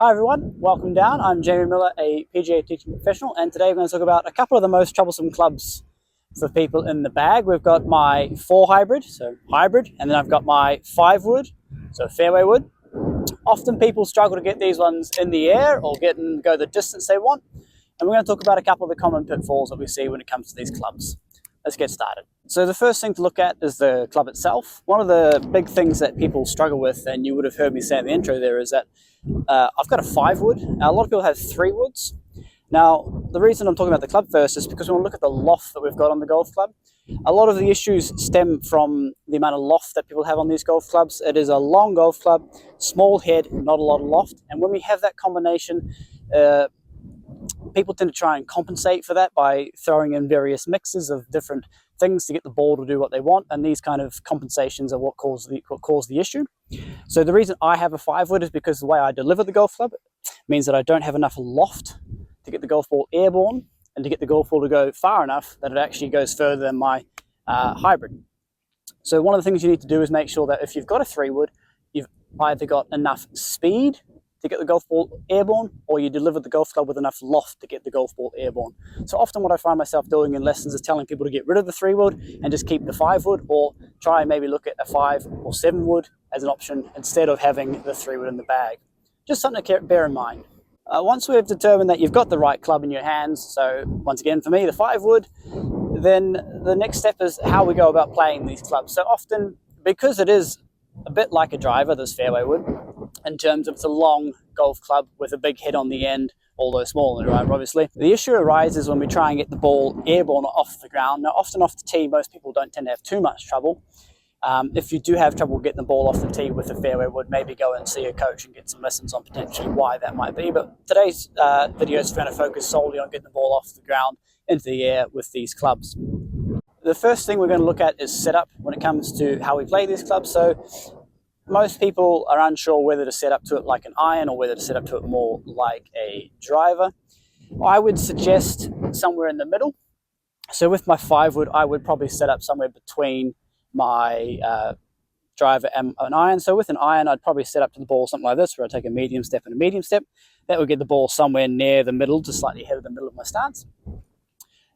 Hi everyone, welcome down. I'm Jamie Millar, a PGA teaching professional, and today we're going to talk about a couple of the most troublesome clubs for people in the bag. We've got my 4 hybrid, and then I've got my 5 wood, so fairway wood. Often people struggle to get these ones in the air or go the distance they want, and we're going to talk about a couple of the common pitfalls that we see when it comes to these clubs. Let's get started. So the first thing to look at is the club itself. One of the big things that people struggle with, and you would have heard me say in the intro there, is that I've got a 5 wood. Now, a lot of people have 3 woods. Now, the reason I'm talking about the club first is because when we look at the loft that we've got on the golf club, a lot of the issues stem from the amount of loft that people have on these golf clubs. It is a long golf club, small head, not a lot of loft. And when we have that combination, people tend to try and compensate for that by throwing in various mixes of different things to get the ball to do what they want, and these kind of compensations are what cause the issue. So the reason I have a 5 wood is because the way I deliver the golf club means that I don't have enough loft to get the golf ball airborne and to get the golf ball to go far enough that it actually goes further than my hybrid. So one of the things you need to do is make sure that if you've got a 3 wood, you've either got enough speed to get the golf ball airborne, or you deliver the golf club with enough loft to get the golf ball airborne. So often what I find myself doing in lessons is telling people to get rid of the 3 wood and just keep the 5 wood, or try and maybe look at a 5 or 7 wood as an option instead of having the 3 wood in the bag. Just something to bear in mind. Once we've determined that you've got the right club in your hands, so once again for me the 5 wood, then the next step is how we go about playing these clubs. So often, because it is a bit like a driver, this fairway wood, in terms of it's a long golf club with a big head on the end, although small in the driver obviously. The issue arises when we try and get the ball airborne off the ground. Now often off the tee, most people don't tend to have too much trouble. If you do have trouble getting the ball off the tee with a fairway wood, maybe go and see a coach and get some lessons on potentially why that might be. But today's video is going to focus solely on getting the ball off the ground into the air with these clubs. The first thing we're going to look at is setup when it comes to how we play these clubs. So most people are unsure whether to set up to it like an iron or whether to set up to it more like a driver. I would suggest somewhere in the middle. So with my 5 wood, I would probably set up somewhere between my driver and an iron. So with an iron, I'd probably set up to the ball something like this, where I take a medium step and a medium step. That would get the ball somewhere near the middle, just slightly ahead of the middle of my stance.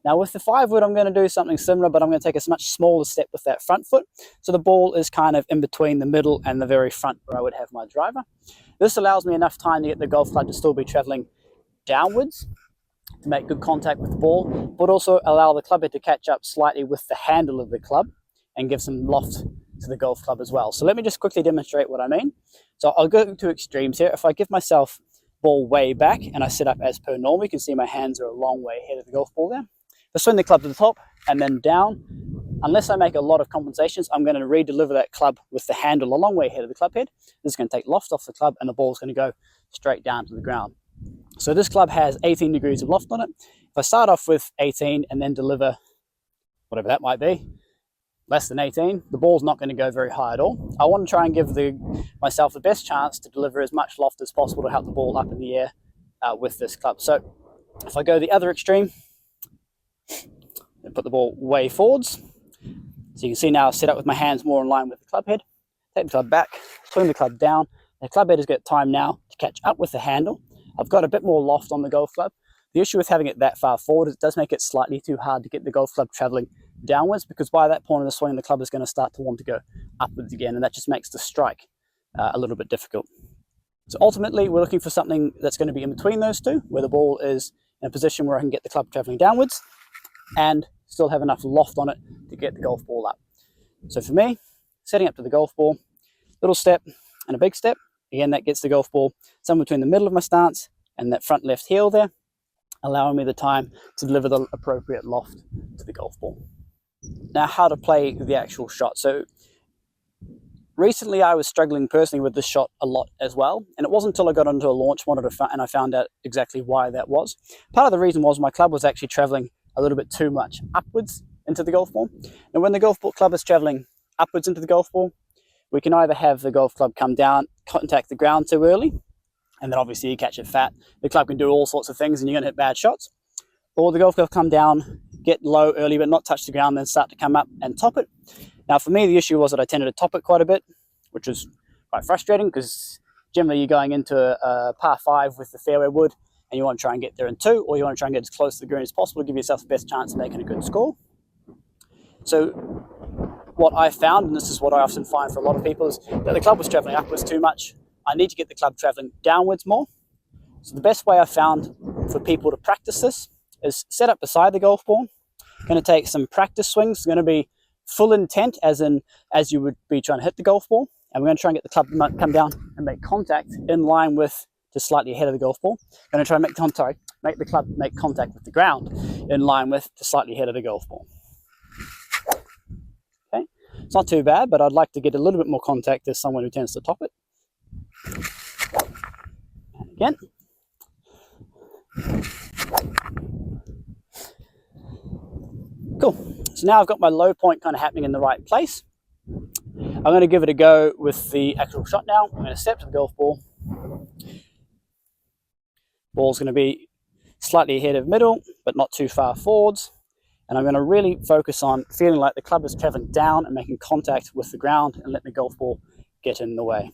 Now with the 5 wood, I'm going to do something similar, but I'm going to take a much smaller step with that front foot. So the ball is kind of in between the middle and the very front where I would have my driver. This allows me enough time to get the golf club to still be traveling downwards to make good contact with the ball, but also allow the club head to catch up slightly with the handle of the club and give some loft to the golf club as well. So let me just quickly demonstrate what I mean. So I'll go to extremes here. If I give myself ball way back and I set up as per normal, you can see my hands are a long way ahead of the golf ball there. If I swing the club to the top and then down, unless I make a lot of compensations, I'm going to re-deliver that club with the handle a long way ahead of the club head. This is going to take loft off the club and the ball is going to go straight down to the ground. So this club has 18 degrees of loft on it. If I start off with 18 and then deliver whatever that might be, less than 18, the ball's not going to go very high at all. I want to try and give myself the best chance to deliver as much loft as possible to help the ball up in the air with this club. So if I go the other extreme and put the ball way forwards, so you can see now I've set up with my hands more in line with the club head, take the club back, swing the club down. The club head has got time now to catch up with the handle. I've got a bit more loft on the golf club. The issue with having it that far forward is it does make it slightly too hard to get the golf club traveling downwards, because by that point in the swing, the club is going to start to want to go upwards again, and that just makes the strike a little bit difficult. So ultimately, we're looking for something that's going to be in between those two, where the ball is in a position where I can get the club traveling downwards and still have enough loft on it to get the golf ball up. So for me, setting up to the golf ball, little step and a big step. Again, that gets the golf ball somewhere between the middle of my stance and that front left heel there, allowing me the time to deliver the appropriate loft to the golf ball. Now, how to play the actual shot. So recently I was struggling personally with this shot a lot as well, and it wasn't until I got onto a launch monitor and I found out exactly why that was. Part of the reason was my club was actually traveling a little bit too much upwards into the golf ball. And when the golf ball club is traveling upwards into the golf ball, we can either have the golf club come down, contact the ground too early, and then obviously you catch it fat. The club can do all sorts of things and you're going to hit bad shots. Or the golf club come down, get low early but not touch the ground, then start to come up and top it. Now for me, the issue was that I tended to top it quite a bit, which was quite frustrating because generally you're going into a par 5 with the fairway wood, and you want to try and get there in 2, or you want to try and get as close to the green as possible to give yourself the best chance of making a good score. So what I found, and this is what I often find for a lot of people, is that the club was travelling upwards too much. I need to get the club travelling downwards more. So the best way I found for people to practice this is set up beside the golf ball. I'm going to take some practice swings. It's going to be full intent, as you would be trying to hit the golf ball. And we're going to try and get the club to come down and make contact in line with, just slightly ahead of the golf ball. I'm going to try and make the club make contact with the ground in line with, just slightly ahead of the golf ball. Okay, it's not too bad, but I'd like to get a little bit more contact as someone who tends to top it. And again. Cool. So now I've got my low point kind of happening in the right place. I'm going to give it a go with the actual shot now. I'm going to step to the golf ball. Ball's going to be slightly ahead of middle, but not too far forwards. And I'm going to really focus on feeling like the club is traveling down and making contact with the ground, and let the golf ball get in the way.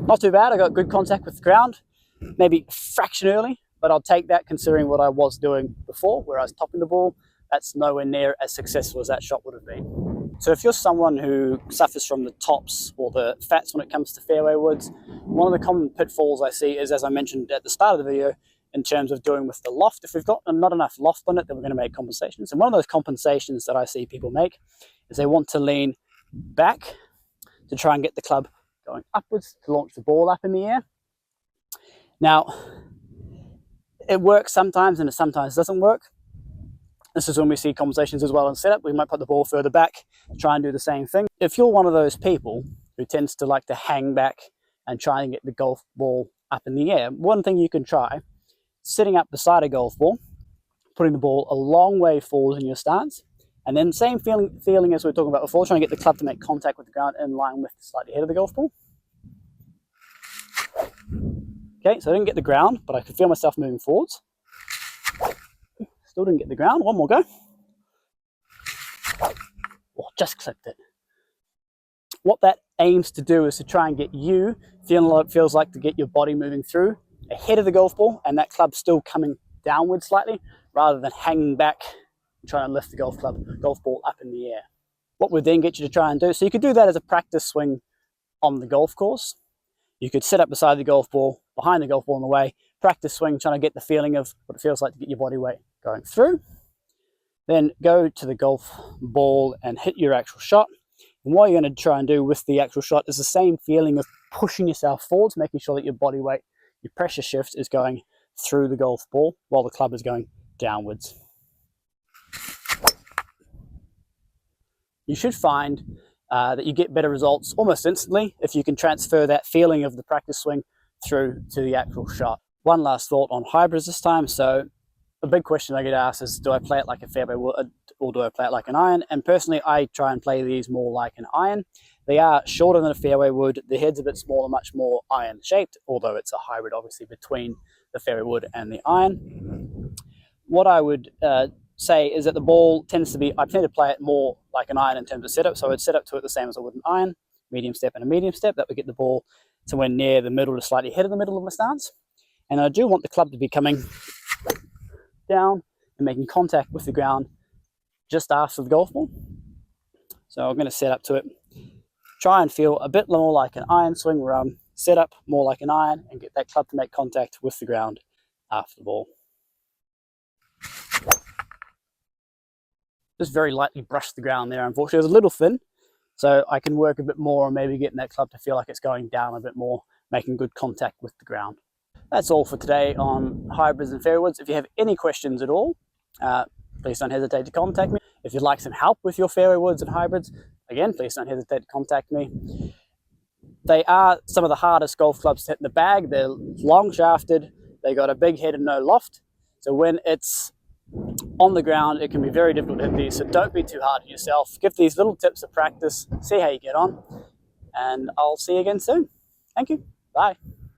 Not too bad. I got good contact with the ground, maybe a fraction early, but I'll take that considering what I was doing before, where I was topping the ball. That's nowhere near as successful as that shot would have been. So if you're someone who suffers from the tops or the fats when it comes to fairway woods, one of the common pitfalls I see is, as I mentioned at the start of the video, in terms of doing with the loft. If we've got not enough loft on it, then we're going to make compensations. And one of those compensations that I see people make is they want to lean back to try and get the club going upwards to launch the ball up in the air. Now, it works sometimes and it sometimes doesn't work. This is when we see compensations as well in setup. We might put the ball further back, try and do the same thing. If you're one of those people who tends to like to hang back and try and get the golf ball up in the air, one thing you can try, sitting up beside a golf ball, putting the ball a long way forward in your stance, and then same feeling as we were talking about before, trying to get the club to make contact with the ground in line with slightly ahead of the golf ball. Okay, so I didn't get the ground, but I could feel myself moving forwards. Still didn't get the ground. One more go. Oh, just clipped it. What that aims to do is to try and get you feeling what it feels like to get your body moving through ahead of the golf ball, and that club still coming downward slightly, rather than hanging back and trying to lift the golf ball up in the air. What would then get you to try and do, so you could do that as a practice swing on the golf course. You could sit up beside the golf ball, behind the golf ball in the way, practice swing, trying to get the feeling of what it feels like to get your body weight going through. Then go to the golf ball and hit your actual shot. And what you're going to try and do with the actual shot is the same feeling of pushing yourself forwards, making sure that your body weight, your pressure shift is going through the golf ball while the club is going downwards. You should find that you get better results almost instantly if you can transfer that feeling of the practice swing through to the actual shot. One last thought on hybrids this time. So a big question I get asked is, do I play it like a fairway wood or do I play it like an iron? And personally, I try and play these more like an iron. They are shorter than a fairway wood. The head's a bit smaller, much more iron shaped, although it's a hybrid obviously between the fairway wood and the iron. What I would say is that the ball tends to be, I tend to play it more like an iron in terms of setup. So I would set up to it the same as I would an iron, medium step and a medium step. That would get the ball somewhere near the middle to slightly ahead of the middle of my stance. And I do want the club to be coming down and making contact with the ground just after the golf ball. So I'm going to set up to it, try and feel a bit more like an iron swing, where I'm set up more like an iron and get that club to make contact with the ground after the ball. Just very lightly brush the ground there. Unfortunately, it was a little thin, so I can work a bit more on maybe getting that club to feel like it's going down a bit more, making good contact with the ground. That's all for today on hybrids and fairway woods. If you have any questions at all, please don't hesitate to contact me. If you'd like some help with your fairway woods and hybrids, again, please don't hesitate to contact me. They are some of the hardest golf clubs to hit in the bag. They're long shafted, they got a big head and no loft. So when it's on the ground, it can be very difficult to hit these. So don't be too hard on yourself. Give these little tips a practice, see how you get on, and I'll see you again soon. Thank you. Bye.